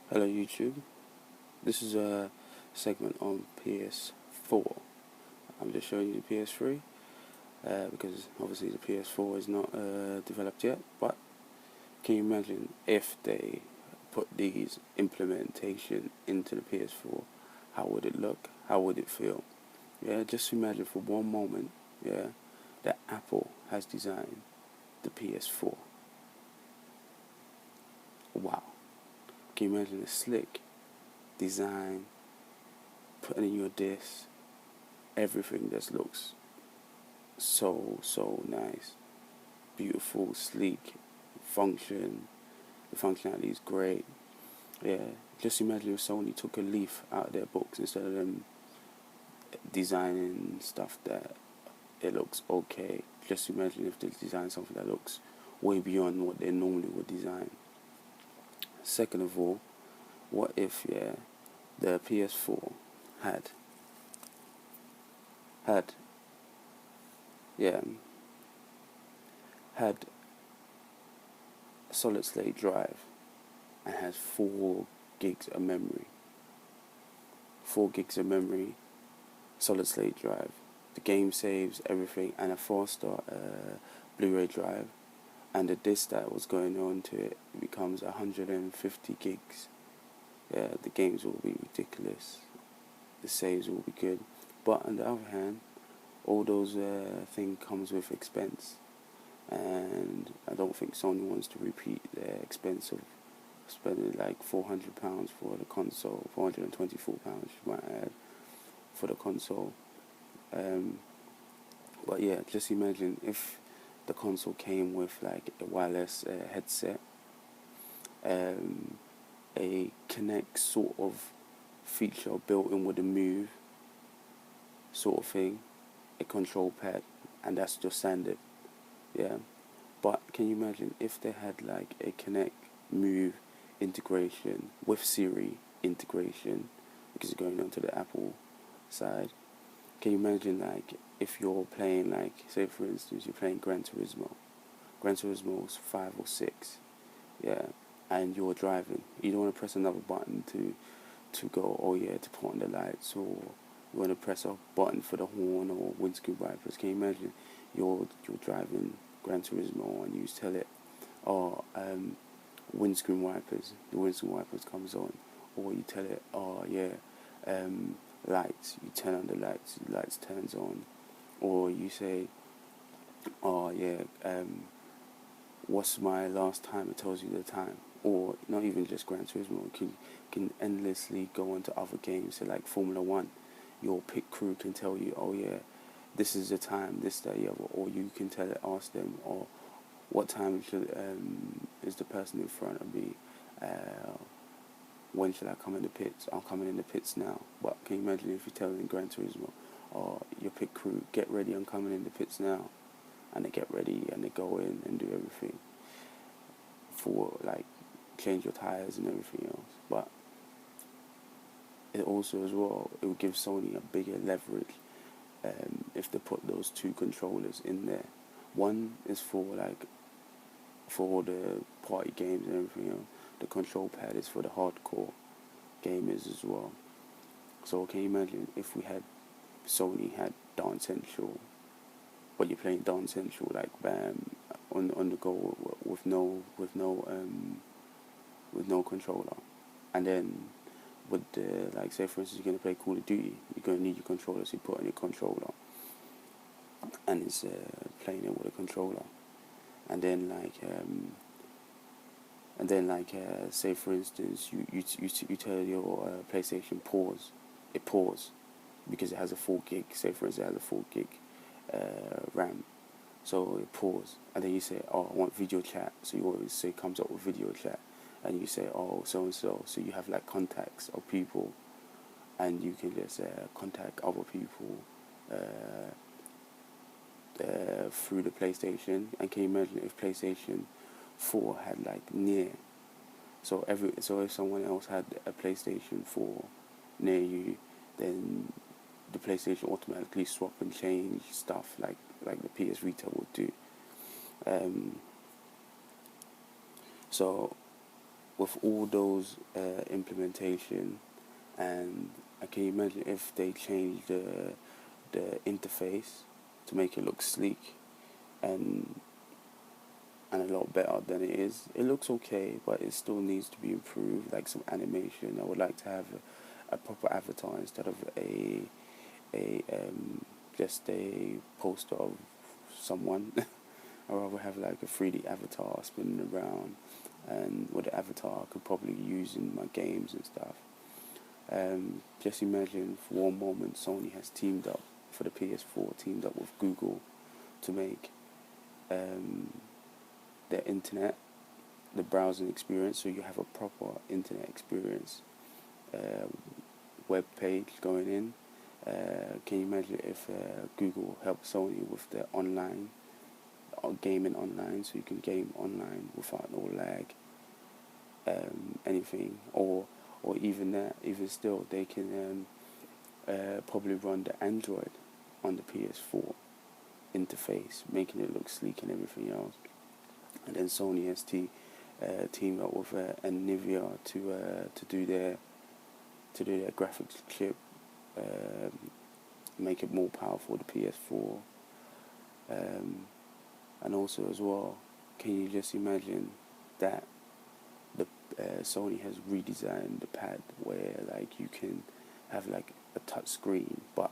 Hello YouTube, this is a segment on PS4. I'm just showing you the PS3 because obviously the PS4 is not developed yet, but can you imagine if they put these implementation into the PS4, how would it look, how would it feel? Yeah, just imagine for one moment, yeah, that Apple has designed the PS4. Wow, can you imagine the slick design, putting in your disc, everything just looks so nice, beautiful, sleek, the functionality is great. Yeah, just imagine if Sony took a leaf out of their books instead of them designing stuff that it looks okay. Just imagine if they design something that looks way beyond what they normally would design. Second of all, what if the PS4 had had yeah had a solid state drive and has 4 gigs of memory. 4 gigs of memory, solid state drive. The game saves everything, and a 4-star Blu-ray drive, and the disc that was going on to it becomes 150 gigs. Yeah, the games will be ridiculous. The saves will be good, but on the other hand, all those things comes with expense, and I don't think Sony wants to repeat their expense of spending like £400 for the console, £424 you might add for the console. But yeah, just imagine if the console came with like a wireless headset, a Kinect sort of feature built in with a Move sort of thing, a control pad, and that's just standard. Yeah, but can you imagine if they had like a Kinect Move integration with Siri integration, because it's going on to the Apple side? Can you imagine like if you're playing, like, say for instance you're playing Gran Turismo is 5 or 6, yeah, and you're driving, you don't want to press another button to go, oh yeah, to put on the lights, or you want to press a button for the horn or windscreen wipers. Can you imagine you're driving Gran Turismo and you tell it, oh, windscreen wipers, the windscreen wipers comes on, or you tell it, oh yeah, lights, you turn on the lights turns on, or you say, oh yeah, what's my last time, it tells you the time. Or not even just Gran Turismo, can endlessly go on to other games, so like Formula 1, your pit crew can tell you, oh yeah, this is the time, this, that, the other, or you can ask them, or what time is the person in front of me, when should I come in the pits? I'm coming in the pits now. But can you imagine if you tell them in Gran Turismo, or your pit crew, get ready, I'm coming in the pits now, and they get ready and they go in and do everything for, like, change your tires and everything else. But it also as well, it would give Sony a bigger leverage if they put those 2 controllers in there. One is for all the party games and everything else. The control pad is for the hardcore gamers as well. So can you imagine if Sony had Dance Central, but you're playing Dance Central like bam on the go with no controller, and then with the, like, say for instance you're gonna play Call of Duty, you're gonna need your controller, so you put on your controller, and it's playing it with a controller, and then say for instance you tell your PlayStation pause, it pause because it has a 4 gig. Say for instance it has a 4 gig RAM, so it pause, and then you say, oh, I want video chat, so you always say, it comes up with video chat, and you say, oh, so and so you have like contacts of people, and you can just contact other people through the PlayStation. And can you imagine if PlayStation 4 had like near, so if someone else had a PlayStation 4 near you, then the PlayStation automatically swap and change stuff like the PS Vita would do. So with all those implementation, and can you imagine if they change the interface to make it look sleek and a lot better than it is. It looks okay, but it still needs to be improved, like some animation. I would like to have a proper avatar instead of a just a poster of someone. I'd rather have like a 3D avatar spinning around, and with the avatar I could probably use in my games and stuff. Just imagine for one moment Sony has teamed up for the PS4, teamed up with Google to make the internet, the browsing experience, so you have a proper internet experience, web page going in. Can you imagine if Google helped Sony with the online, gaming online, so you can game online without no lag, anything, or even that, even still, they can probably run the Android on the PS4 interface, making it look sleek and everything else. And then Sony has teamed up with Nvidia to do their graphics chip, make it more powerful, the PS4. And also as well, can you just imagine that the Sony has redesigned the pad where like you can have like a touch screen, but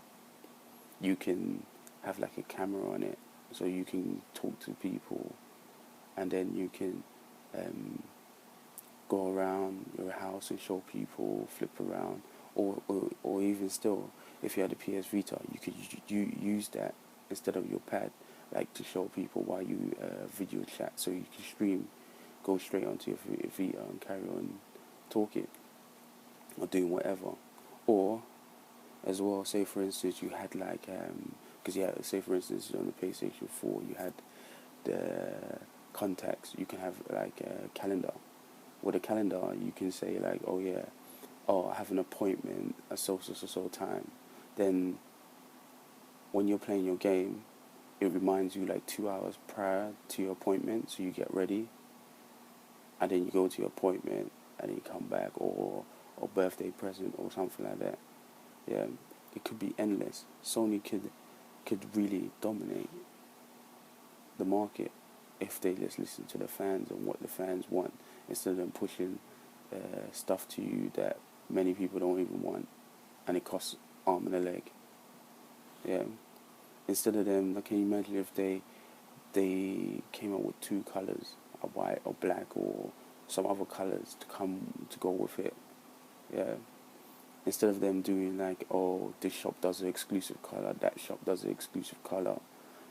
you can have like a camera on it, so you can talk to people, and then you can go around your house and show people, flip around, or even still, if you had a PS Vita, you could use that instead of your pad, like to show people while you video chat, so you can go straight onto your Vita and carry on talking or doing whatever. Or as well, say for instance you had like say for instance on the PlayStation 4 you had the contacts, you can have like a calendar. With a calendar you can say like, I have an appointment at so time. Then when you're playing your game, it reminds you like 2 hours prior to your appointment, so you get ready, and then you go to your appointment and then you come back, or birthday present or something like that. Yeah, it could be endless. Sony could really dominate the market if they just listen to the fans and what the fans want, instead of them pushing stuff to you that many people don't even want, and it costs arm and a leg. Yeah. Instead of them, can you imagine if they came up with two colours, a white or black or some other colours to go with it? Yeah. Instead of them doing like, this shop does an exclusive colour, that shop does an exclusive colour,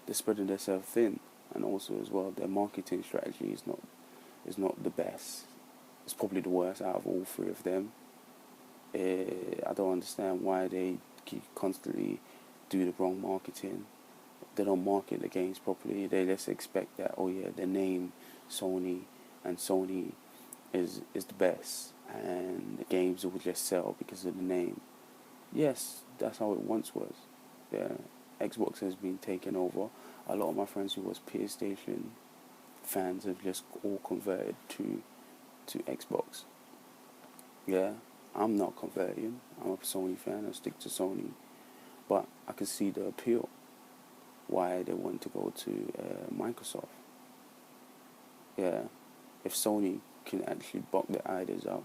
they're spreading themselves thin. And also as well, their marketing strategy is not the best. It's probably the worst out of all three of them. I don't understand why they keep constantly do the wrong marketing. They don't market the games properly. They just expect that, the name Sony, and Sony is the best, and the games will just sell because of the name. Yes, that's how it once was. Yeah, Xbox has been taken over. A lot of my friends who was PlayStation fans have just all converted to Xbox. Yeah, I'm not converting. I'm a Sony fan. I stick to Sony, but I can see the appeal why they want to go to Microsoft. Yeah, if Sony can actually buck their ideas up,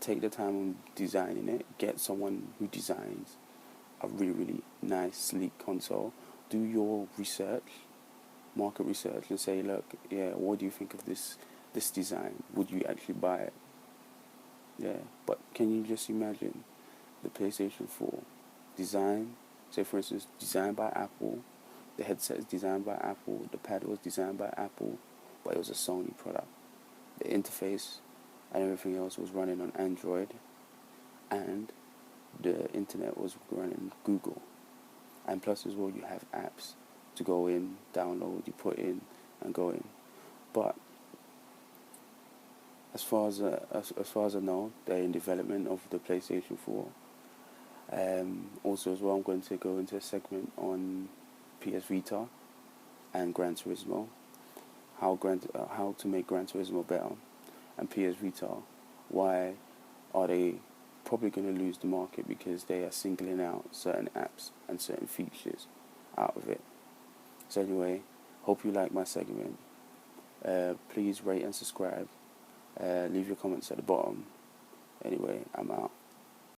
take the time on designing it, get someone who designs a really, really nice, sleek console, do your research, market research, and say, look, what do you think of this design? Would you actually buy it? Yeah, but can you just imagine the PlayStation 4 design, say for instance, designed by Apple, the headset is designed by Apple, the pad was designed by Apple, but it was a Sony product. The interface and everything else was running on Android, and the internet was running Google. And plus as well, you have apps to go in, download, you put in and go in. But as far as I know, they're in development of the PlayStation 4. Also as well, I'm going to go into a segment on PS Vita and Gran Turismo, how to make Gran Turismo better. and PS Vita, why are they probably going to lose the market? Because they are singling out certain apps and certain features out of it. So anyway, hope you like my segment. Please rate and subscribe. Leave your comments at the bottom. Anyway, I'm out.